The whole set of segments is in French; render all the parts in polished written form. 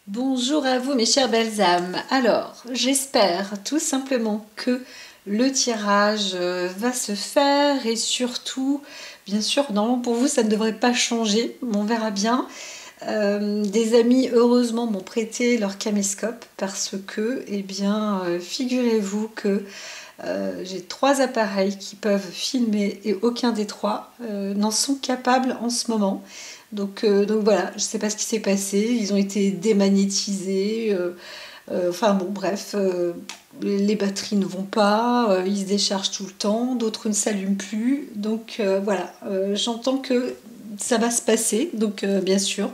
Bonjour à vous mes chères belles âmes. Alors, j'espère tout simplement que le tirage va se faire et surtout, bien sûr, normalement pour vous ça ne devrait pas changer, mais on verra bien. Des amis heureusement m'ont prêté leur caméscope parce que, eh bien, figurez-vous que j'ai trois appareils qui peuvent filmer et aucun des trois n'en sont capables en ce moment. Donc voilà, je ne sais pas ce qui s'est passé, ils ont été démagnétisés, enfin bon bref, les batteries ne vont pas, ils se déchargent tout le temps, d'autres ne s'allument plus, donc voilà, j'entends que ça va se passer, donc bien sûr,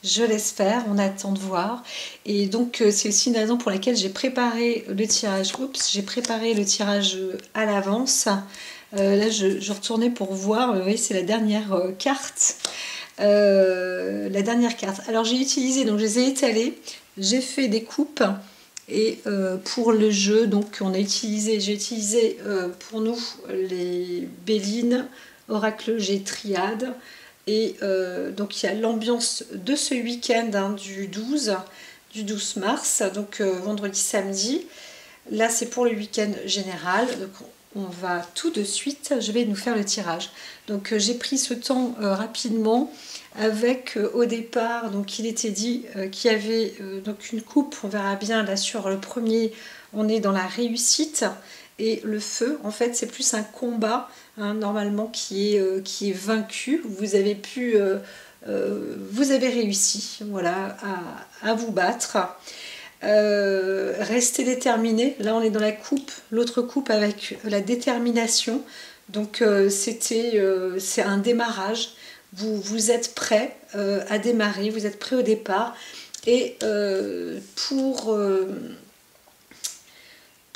je laisse faire, on attend de voir. Et donc c'est aussi une raison pour laquelle j'ai préparé le tirage. Oups, j'ai préparé le tirage à l'avance. Là, je retournais pour voir. Vous voyez, c'est la dernière carte. La dernière carte. Alors j'ai utilisé, donc je les ai étalées. J'ai fait des coupes. Et pour le jeu, donc j'ai utilisé pour nous les Bélines, Oracle G Triade. Et donc il y a l'ambiance de ce week-end hein, du 12 mars, donc vendredi, samedi. Là c'est pour le week-end général. Donc on va tout de suite, je vais nous faire le tirage. Donc j'ai pris ce temps rapidement avec au départ, donc il était dit qu'il y avait donc une coupe, on verra bien là sur le premier, on est dans la réussite. Et le feu, en fait, c'est plus un combat, hein, normalement, qui est vaincu. Vous avez vous avez réussi, voilà, à vous battre. Restez déterminé. Là, on est dans la coupe, l'autre coupe avec la détermination. Donc, c'est un démarrage. Vous êtes prêt à démarrer, vous êtes prêt au départ. Et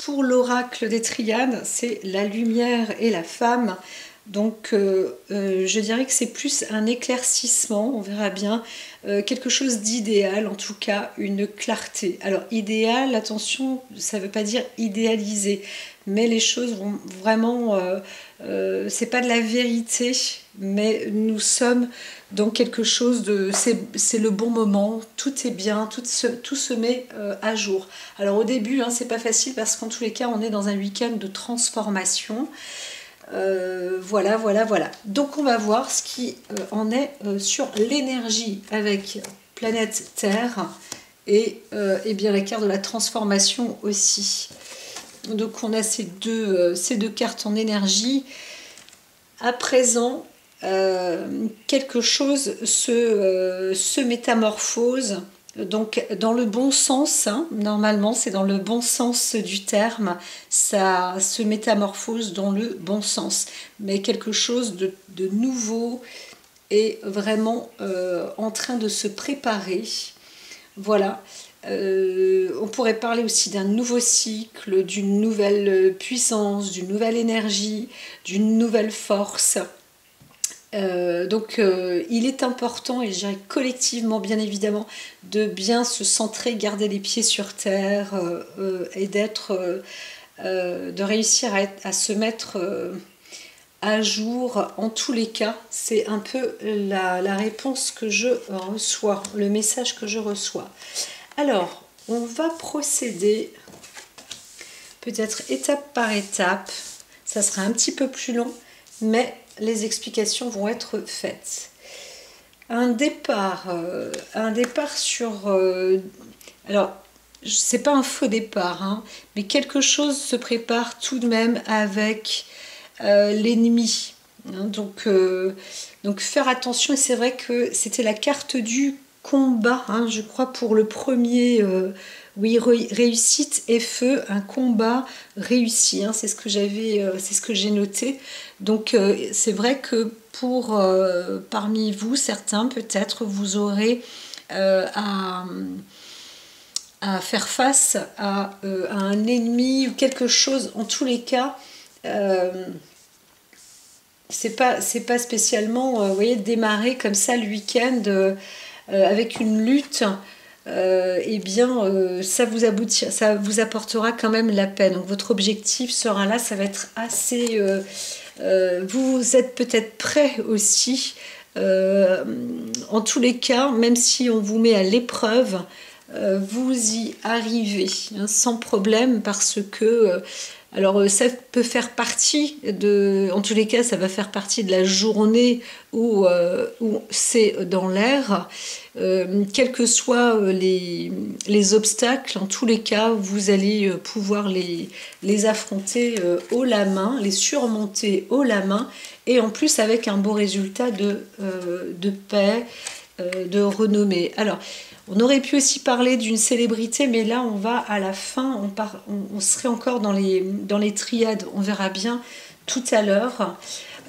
pour l'oracle des triades, c'est la lumière et la femme. Donc je dirais que c'est plus un éclaircissement, on verra bien, quelque chose d'idéal, en tout cas une clarté. Alors idéal, attention, ça ne veut pas dire idéaliser, mais les choses vont vraiment, c'est pas de la vérité, mais nous sommes dans quelque chose de, c'est le bon moment, tout est bien, tout se met à jour. Alors au début, hein, c'est pas facile parce qu'en tous les cas, on est dans un week-end de transformation. Voilà. Donc on va voir ce qui en est sur l'énergie avec planète Terre et bien la carte de la transformation aussi. Donc on a ces deux cartes en énergie. À présent, quelque chose se métamorphose. Donc dans le bon sens, hein, normalement c'est dans le bon sens du terme, ça se métamorphose dans le bon sens, mais quelque chose de nouveau est vraiment en train de se préparer. Voilà. On pourrait parler aussi d'un nouveau cycle, d'une nouvelle puissance, d'une nouvelle énergie, d'une nouvelle force. Donc il est important, et je dirais collectivement bien évidemment, de bien se centrer, garder les pieds sur terre et de réussir à se mettre à jour. En tous les cas, c'est un peu la réponse que je reçois, le message que je reçois. Alors, on va procéder peut-être étape par étape. Ça sera un petit peu plus long, mais les explications vont être faites. Un départ sur... alors, c'est pas un faux départ, hein, mais quelque chose se prépare tout de même avec l'ennemi. Hein, donc faire attention, et c'est vrai que c'était la carte du combat, hein, je crois, pour le premier... oui, réussite et feu, un combat réussi, hein, c'est ce que j'ai noté. Donc c'est vrai que pour parmi vous, certains peut-être vous aurez à faire face à un ennemi ou quelque chose. En tous les cas, c'est pas spécialement, vous voyez, démarrer comme ça le week-end avec une lutte. Eh bien, ça vous apportera quand même la peine. Donc votre objectif sera là, ça va être assez... vous êtes peut-être prêt aussi. En tous les cas, même si on vous met à l'épreuve, vous y arrivez hein, sans problème parce que alors ça peut faire partie en tous les cas ça va faire partie de la journée où c'est dans l'air, quels que soient les obstacles, en tous les cas vous allez pouvoir les affronter haut la main, les surmonter haut la main et en plus avec un beau résultat de paix, de renommée. Alors on aurait pu aussi parler d'une célébrité, mais là on va à la fin, on serait encore dans les triades, on verra bien tout à l'heure.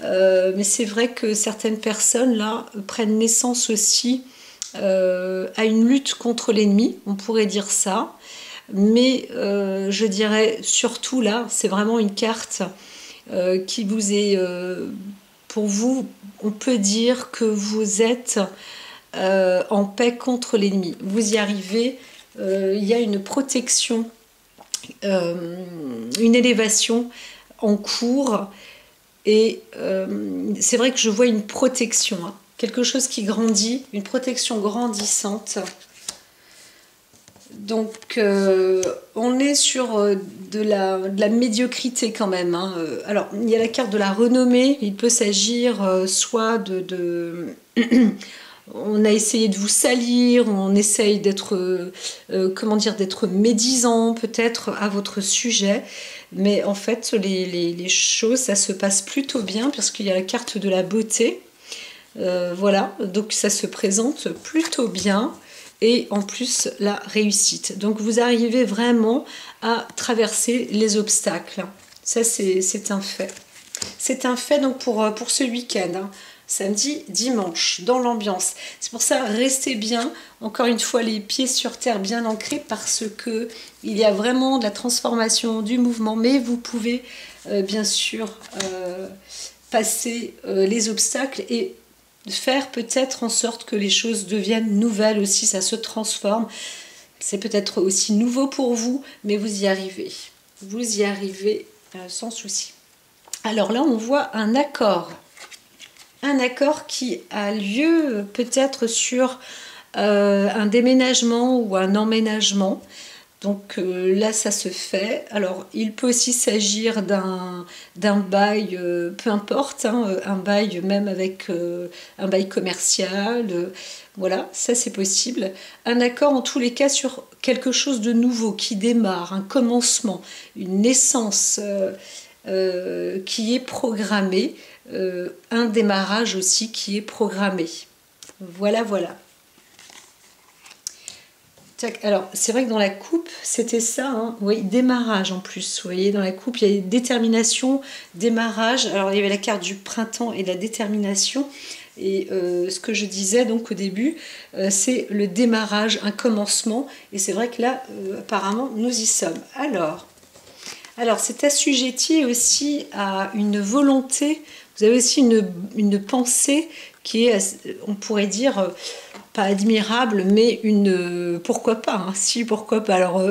Mais c'est vrai que certaines personnes là prennent naissance aussi à une lutte contre l'ennemi, on pourrait dire ça. Mais je dirais surtout là, c'est vraiment une carte qui vous est, pour vous, on peut dire que vous êtes en paix contre l'ennemi. Vous y arrivez, il y a une protection, une élévation en cours et c'est vrai que je vois une protection, hein, quelque chose qui grandit, une protection grandissante. Donc on est sur de la médiocrité quand même, hein. Alors il y a la carte de la renommée, il peut s'agir soit on a essayé de vous salir, on essaye d'être, comment dire, d'être médisant peut-être à votre sujet, mais en fait les choses, ça se passe plutôt bien parce qu'il y a la carte de la beauté, voilà, donc ça se présente plutôt bien, et en plus la réussite. Donc vous arrivez vraiment à traverser les obstacles, ça c'est un fait. C'est un fait donc pour ce week-end, hein. Samedi, dimanche, dans l'ambiance. C'est pour ça, restez bien, encore une fois, les pieds sur terre bien ancrés parce que il y a vraiment de la transformation du mouvement, mais vous pouvez bien sûr passer les obstacles et faire peut-être en sorte que les choses deviennent nouvelles aussi, ça se transforme. C'est peut-être aussi nouveau pour vous, mais vous y arrivez. Vous y arrivez sans souci. Alors là, on voit un accord. Un accord qui a lieu peut-être sur un déménagement ou un emménagement. Donc là, ça se fait. Alors, il peut aussi s'agir d'un bail, peu importe, hein, un bail même avec un bail commercial. Voilà, ça c'est possible. Un accord en tous les cas sur quelque chose de nouveau qui démarre, un commencement, une naissance qui est programmée. Un démarrage aussi qui est programmé. Voilà, voilà. Alors, c'est vrai que dans la coupe, c'était ça, hein. Oui, démarrage en plus. Vous voyez, dans la coupe, il y a détermination, démarrage. Alors, il y avait la carte du printemps et de la détermination. Et ce que je disais donc au début, c'est le démarrage, un commencement. Et c'est vrai que là, apparemment, nous y sommes. Alors c'est assujetti aussi à une volonté. Vous avez aussi une pensée qui est, on pourrait dire, pas admirable, mais pourquoi pas, hein, si, pourquoi pas. Alors,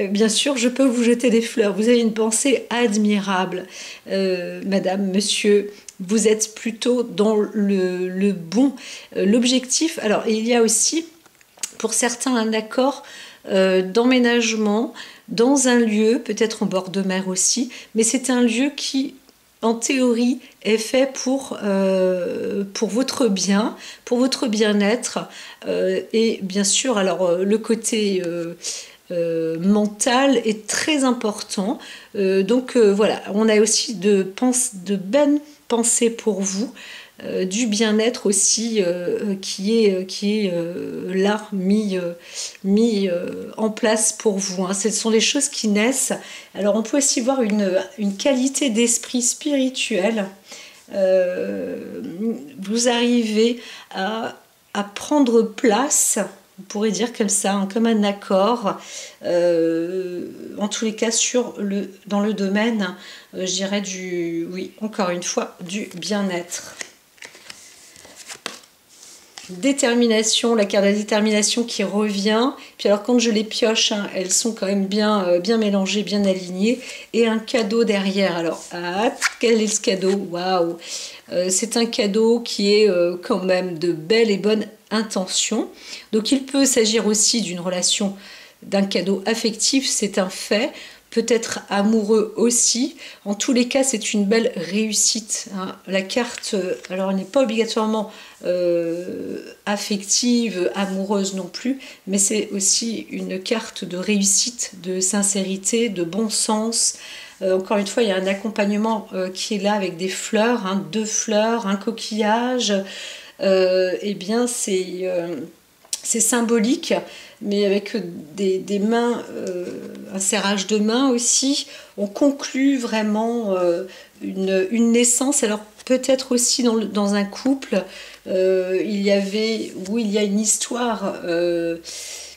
bien sûr, je peux vous jeter des fleurs. Vous avez une pensée admirable, madame, monsieur. Vous êtes plutôt dans le bon, l'objectif. Alors, il y a aussi, pour certains, un accord d'emménagement dans un lieu, peut-être en bord de mer aussi, mais c'est un lieu qui, en théorie, est fait pour votre bien, pour votre bien-être, et bien sûr, alors le côté mental est très important. Donc voilà, on a aussi de bonnes pensées pour vous, du bien-être aussi qui est là mis en place pour vous, hein. Ce sont des choses qui naissent. Alors on peut aussi voir une qualité d'esprit spirituel. Vous arrivez à prendre place, on pourrait dire comme ça, hein, comme un accord, en tous les cas dans le domaine, je dirais oui, encore une fois, du bien-être. détermination, la carte de la détermination qui revient. Puis alors quand je les pioche, hein, elles sont quand même bien mélangées, bien alignées. Et un cadeau derrière. Alors, quel est ce cadeau? Waouh! C'est un cadeau qui est quand même de belles et bonnes intentions. Donc il peut s'agir aussi d'une relation, d'un cadeau affectif, c'est un fait. Peut-être amoureux aussi. En tous les cas, c'est une belle réussite, hein. La carte, alors elle n'est pas obligatoirement affective, amoureuse non plus, mais c'est aussi une carte de réussite, de sincérité, de bon sens. Encore une fois, il y a un accompagnement qui est là avec des fleurs, hein, 2 fleurs, un coquillage. Eh bien, c'est symbolique, mais avec des mains, un serrage de mains aussi. On conclut vraiment une naissance. Alors peut-être aussi dans un couple, il y a une histoire,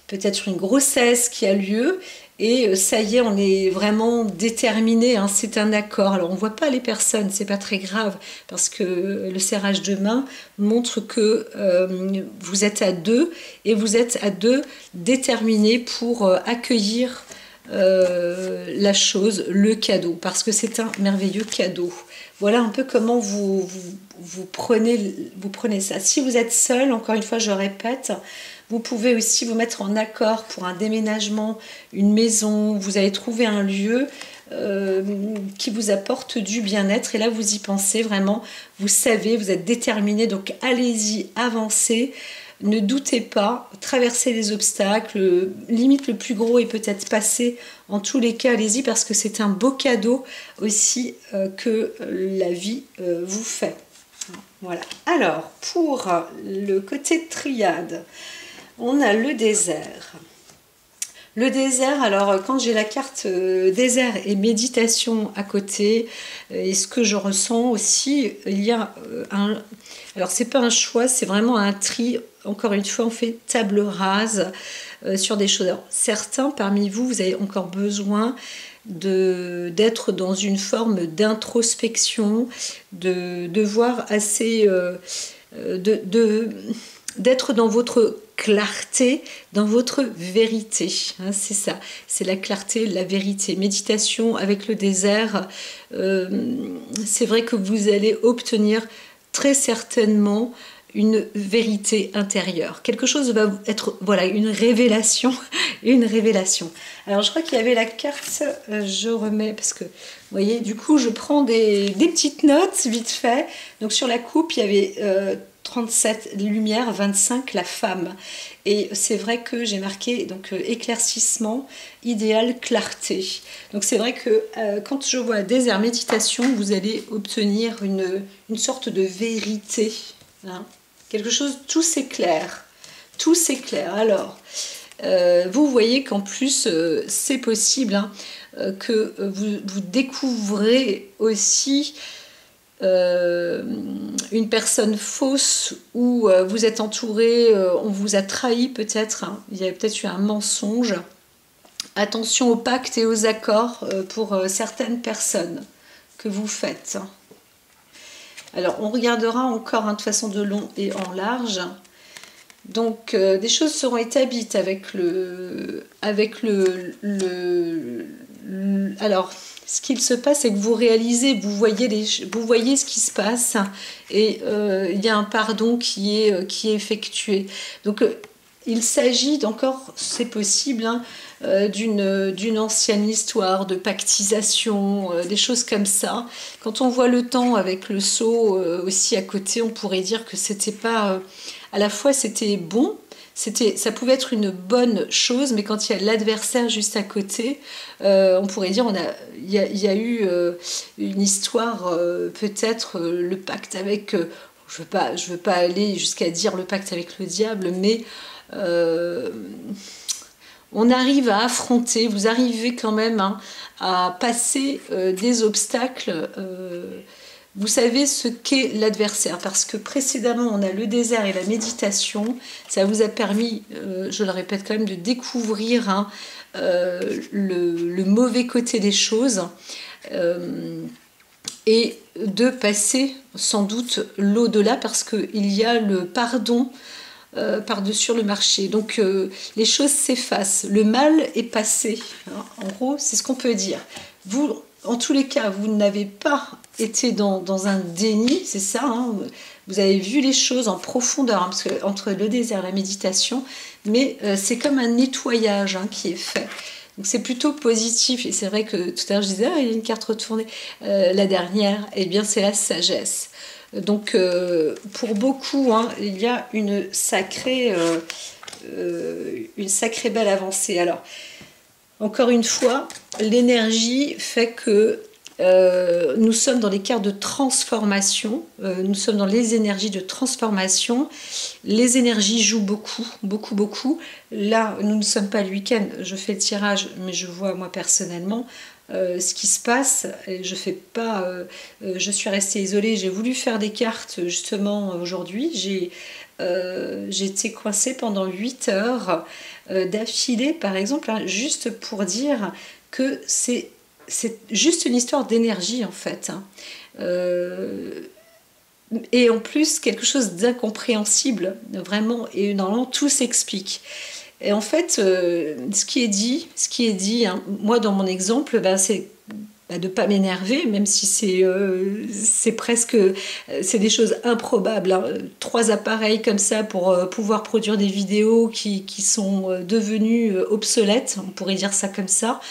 peut-être une grossesse qui a lieu. Et ça y est, on est vraiment déterminé, hein, c'est un accord. Alors on ne voit pas les personnes, c'est pas très grave, parce que le serrage de main montre que vous êtes à deux, et vous êtes à deux déterminés pour accueillir la chose, le cadeau, parce que c'est un merveilleux cadeau. Voilà un peu comment vous prenez ça. Si vous êtes seul, encore une fois, je répète, vous pouvez aussi vous mettre en accord pour un déménagement, une maison, vous allez trouver un lieu qui vous apporte du bien-être. Et là, vous y pensez vraiment, vous savez, vous êtes déterminé, donc allez-y, avancez. Ne doutez pas, traversez les obstacles, limite le plus gros est peut-être passé. En tous les cas, allez-y parce que c'est un beau cadeau aussi que la vie vous fait. Voilà. Alors, pour le côté triade, on a le désert. Le désert, alors quand j'ai la carte désert et méditation à côté, et ce que je ressens aussi, il y a un... Alors c'est pas un choix, c'est vraiment un tri. Encore une fois, on fait table rase sur des choses. Alors, certains parmi vous, vous avez encore besoin d'être dans une forme d'introspection, de voir assez... d'être dans votre clarté, dans votre vérité, hein, c'est ça, c'est la clarté, la vérité. Méditation avec le désert, c'est vrai que vous allez obtenir très certainement une vérité intérieure. Quelque chose va être, voilà, une révélation, une révélation. Alors je crois qu'il y avait la carte, je remets, parce que, vous voyez, du coup je prends des petites notes vite fait. Donc sur la coupe, il y avait 37 lumières, 25 la femme. Et c'est vrai que j'ai marqué donc éclaircissement, idéal, clarté. Donc c'est vrai que quand je vois désert méditation, vous allez obtenir une sorte de vérité, hein. Quelque chose, tout s'éclaire. Tout s'éclaire. Alors, vous voyez qu'en plus, c'est possible, hein, que vous découvrez aussi une personne fausse où vous êtes entouré, on vous a trahi peut-être, hein, il y a peut-être eu un mensonge. Attention aux pactes et aux accords pour certaines personnes que vous faites. Alors on regardera encore, hein, de façon de long et en large. Donc des choses seront établies alors ce qu'il se passe, c'est que vous réalisez, vous voyez ce qui se passe, et il y a un pardon qui est effectué. Donc il s'agit d'encore, c'est possible, hein, d'une ancienne histoire de pactisation, des choses comme ça. Quand on voit le temps avec le seau aussi à côté, on pourrait dire que c'était pas... à la fois c'était bon, ça pouvait être une bonne chose, mais quand il y a l'adversaire juste à côté, on pourrait dire il y a eu une histoire, peut-être le pacte avec... je veux pas aller jusqu'à dire le pacte avec le diable, mais on arrive à affronter, vous arrivez quand même, hein, à passer des obstacles. Vous savez ce qu'est l'adversaire, parce que précédemment on a le désert et la méditation. Ça vous a permis, je le répète quand même, de découvrir, hein, le mauvais côté des choses, et de passer sans doute l'au-delà, parce qu'il y a le pardon par-dessus le marché. Donc les choses s'effacent, le mal est passé, hein. En gros, c'est ce qu'on peut dire. Vous, en tous les cas, vous n'avez pas été dans un déni, c'est ça, hein. Vous avez vu les choses en profondeur, hein, parce que entre le désert et la méditation, mais c'est comme un nettoyage, hein, qui est fait. Donc c'est plutôt positif, et c'est vrai que tout à l'heure je disais, il y a une carte retournée, la dernière, eh bien c'est la sagesse. Donc pour beaucoup, hein, il y a une sacrée belle avancée. Alors, encore une fois, l'énergie fait que nous sommes dans les cartes de transformation, nous sommes dans les énergies de transformation. Les énergies jouent beaucoup, beaucoup, beaucoup. Là, nous ne sommes pas le week-end, je fais le tirage, mais je vois moi personnellement ce qui se passe. Et je fais pas, je suis restée isolée, j'ai voulu faire des cartes justement aujourd'hui. J'ai été coincée pendant 8 heures d'affilée, par exemple, hein, juste pour dire que c'est juste une histoire d'énergie en fait, hein. Et en plus quelque chose d'incompréhensible, vraiment, et normalement tout s'explique. Et en fait, ce qui est dit, hein, moi dans mon exemple, ben, c'est de ne pas m'énerver, même si c'est presque, c'est des choses improbables, hein. 3 appareils comme ça pour pouvoir produire des vidéos qui sont devenues obsolètes, on pourrait dire ça comme ça.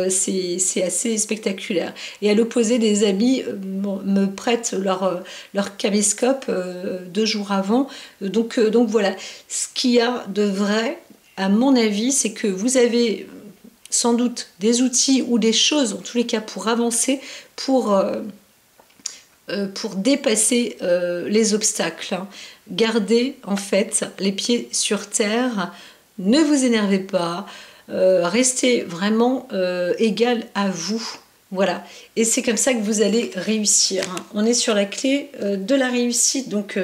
C'est assez spectaculaire. Et à l'opposé, des amis me prêtent leur caméscope 2 jours avant. Donc voilà, ce qu'il y a de vrai, à mon avis, c'est que vous avez sans doute des outils ou des choses, en tous les cas, pour avancer, pour dépasser les obstacles, hein. Gardez en fait les pieds sur terre, ne vous énervez pas, restez vraiment égal à vous. Voilà, et c'est comme ça que vous allez réussir, hein. On est sur la clé de la réussite, donc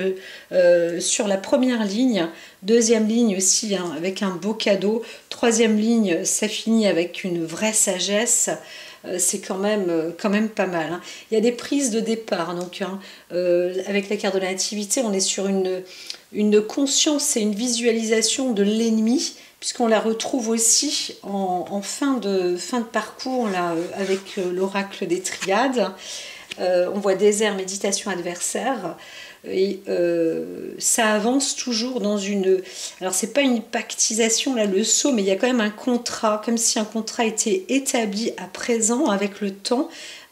sur la première ligne, deuxième ligne aussi, hein, avec un beau cadeau, troisième ligne, ça finit avec une vraie sagesse. C'est quand même pas mal, hein. Il y a des prises de départ, donc hein, avec la carte de la nativité, on est sur une conscience et une visualisation de l'ennemi, puisqu'on la retrouve aussi en fin de parcours là, avec l'oracle des triades. On voit désert, méditation, adversaire. Et ça avance toujours dans une... Alors c'est pas une pactisation là, le saut, mais il y a quand même un contrat, comme si un contrat était établi à présent avec le temps.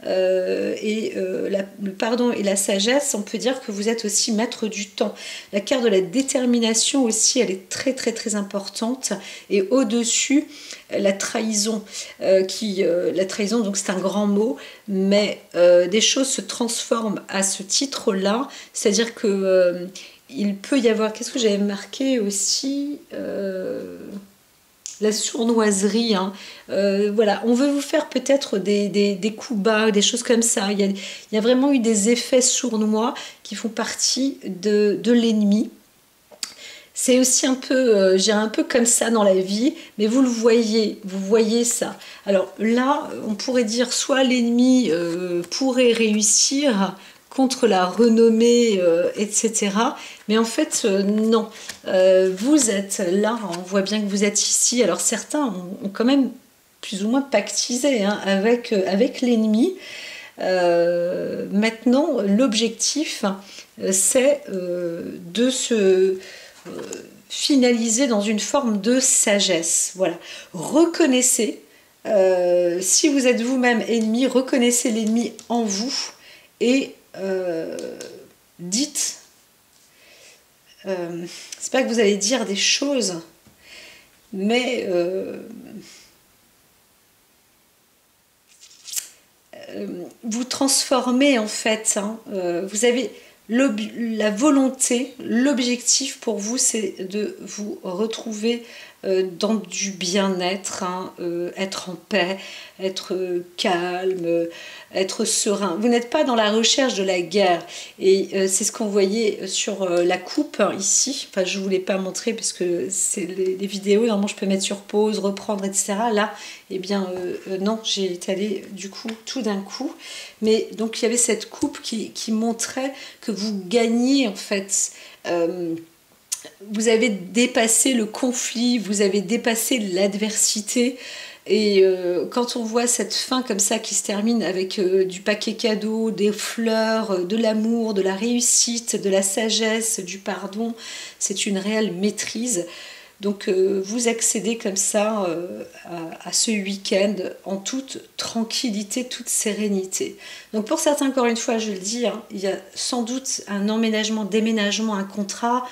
Le pardon et la sagesse, on peut dire que vous êtes aussi maître du temps. La carte de la détermination aussi, elle est très très très importante. Et au-dessus, la trahison, la trahison, donc c'est un grand mot, mais des choses se transforment à ce titre-là. C'est-à-dire que il peut y avoir, qu'est-ce que j'avais marqué aussi, la sournoiserie, hein. Voilà, on veut vous faire peut-être des coups bas, des choses comme ça. Il y a vraiment eu des effets sournois qui font partie de l'ennemi. C'est aussi un peu, j'ai un peu comme ça dans la vie, mais vous voyez ça. Alors là, on pourrait dire soit l'ennemi pourrait réussir contre la renommée, etc. Mais en fait, non. Vous êtes là, on voit bien que vous êtes ici. Alors certains ont quand même plus ou moins pactisé, hein, avec l'ennemi. Maintenant, l'objectif, c'est de se finaliser dans une forme de sagesse. Voilà. Reconnaissez, si vous êtes vous-même ennemi, reconnaissez l'ennemi en vous et dites, c'est pas que vous allez dire des choses, mais vous transformez en fait, hein, vous avez la volonté, l'objectif pour vous, c'est de vous retrouver dans du bien-être, hein, être en paix, être calme, être serein. Vous n'êtes pas dans la recherche de la guerre. Et c'est ce qu'on voyait sur la coupe, hein, ici. Enfin, je ne vous l'ai pas montré parce que c'est les vidéos. Normalement, je peux mettre sur pause, reprendre, etc. Là, eh bien, non, j'ai étalé du coup tout d'un coup. Mais donc, il y avait cette coupe qui montrait que vous gagnez, en fait, vous avez dépassé le conflit, vous avez dépassé l'adversité. Et quand on voit cette fin comme ça qui se termine avec du paquet cadeau, des fleurs, de l'amour, de la réussite, de la sagesse, du pardon, c'est une réelle maîtrise. Donc vous accédez comme ça à ce week-end en toute tranquillité, toute sérénité. Donc pour certains, encore une fois, je le dis, hein, il y a sans doute un emménagement, déménagement, un contrat.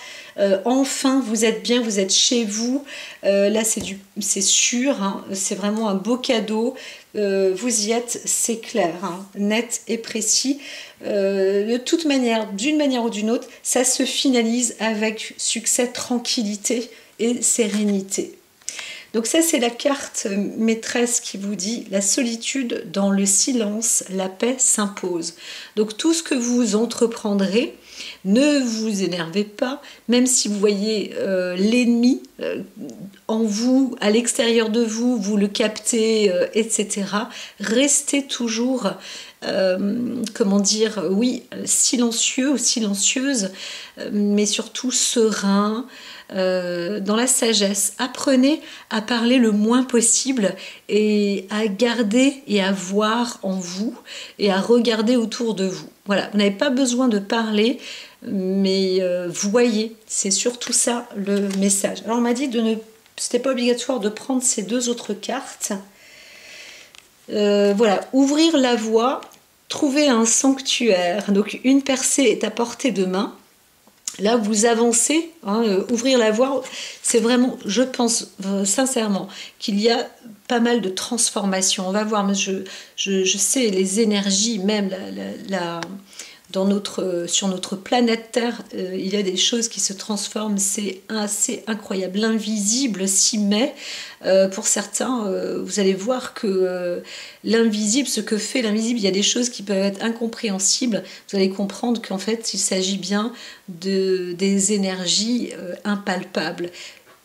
Enfin, vous êtes bien, vous êtes chez vous. Là, c'est sûr, hein, c'est vraiment un beau cadeau. Vous y êtes, c'est clair, hein, net et précis. De toute manière, d'une manière ou d'une autre, ça se finalise avec succès, tranquillité et sérénité. Donc ça, c'est la carte maîtresse qui vous dit la solitude dans le silence, la paix s'impose. Donc tout ce que vous entreprendrez, ne vous énervez pas, même si vous voyez l'ennemi en vous, à l'extérieur de vous, vous le captez, etc. Restez toujours, comment dire, oui, silencieux ou silencieuse, mais surtout serein, dans la sagesse. Apprenez à parler le moins possible et à garder et à voir en vous et à regarder autour de vous. Voilà, vous n'avez pas besoin de parler, mais voyez, c'est surtout ça le message. Alors on m'a dit c'était pas obligatoire de prendre ces deux autres cartes. Voilà, ouvrir la voie, trouver un sanctuaire. Donc une percée est à portée de main. Là, vous avancez, hein, ouvrir la voie, c'est vraiment, je pense sincèrement qu'il y a pas mal de transformations. On va voir, mais je sais les énergies, même sur notre planète Terre, il y a des choses qui se transforment, c'est assez incroyable. L'invisible s'y met. Pour certains, vous allez voir que l'invisible, ce que fait l'invisible, il y a des choses qui peuvent être incompréhensibles. Vous allez comprendre qu'en fait, il s'agit bien des énergies impalpables.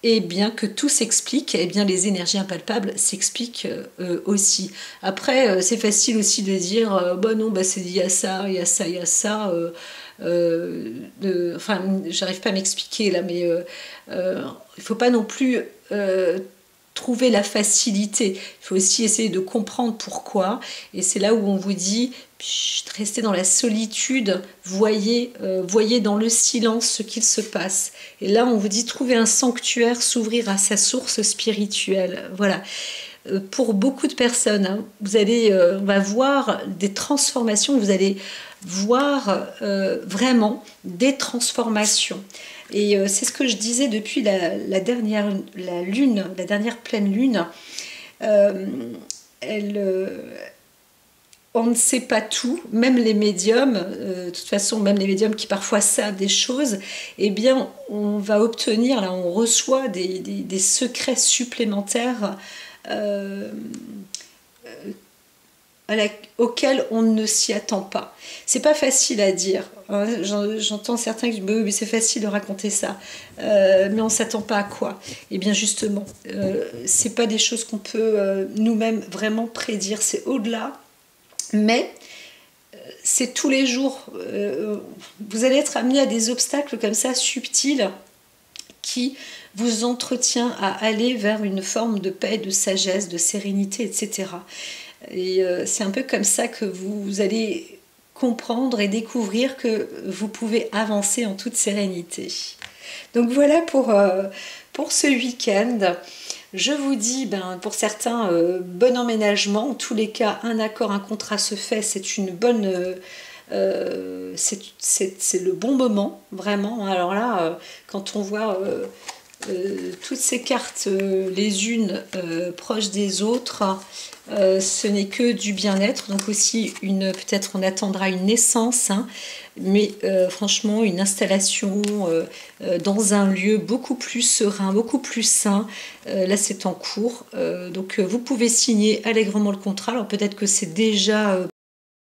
Et bien que tout s'explique, et bien les énergies impalpables s'expliquent aussi. Après, c'est facile aussi de dire, bah non, bah c'est il y a ça, il y a ça, il y a ça. Enfin, j'arrive pas à m'expliquer là, mais il faut pas non plus trouver la facilité. Il faut aussi essayer de comprendre pourquoi. Et c'est là où on vous dit, restez dans la solitude, voyez dans le silence ce qu'il se passe. Et là, on vous dit, trouver un sanctuaire, s'ouvrir à sa source spirituelle. Voilà. Pour beaucoup de personnes, hein, on va voir des transformations, vous allez voir vraiment des transformations. Et c'est ce que je disais depuis la dernière pleine lune. On ne sait pas tout, même les médiums, de toute façon, même les médiums qui parfois savent des choses, eh bien, on va obtenir, là, on reçoit des secrets supplémentaires auquel on ne s'y attend pas. C'est pas facile à dire. J'entends certains qui disent oui, mais c'est facile de raconter ça. Mais on s'attend pas à quoi? Et bien justement, c'est pas des choses qu'on peut nous-mêmes vraiment prédire. C'est au-delà. Mais c'est tous les jours. Vous allez être amené à des obstacles comme ça subtils qui vous entretient à aller vers une forme de paix, de sagesse, de sérénité, etc. Et c'est un peu comme ça que vous allez comprendre et découvrir que vous pouvez avancer en toute sérénité. Donc voilà pour ce week-end. Je vous dis, pour certains, bon emménagement. En tous les cas, un accord, un contrat se fait. C'est une bonne... c'est le bon moment, vraiment. Alors là, quand on voit... toutes ces cartes les unes proches des autres, ce n'est que du bien-être. Donc aussi peut-être on attendra une naissance, hein, mais franchement une installation dans un lieu beaucoup plus serein, beaucoup plus sain. Là c'est en cours, donc vous pouvez signer allègrement le contrat. Alors peut-être que c'est déjà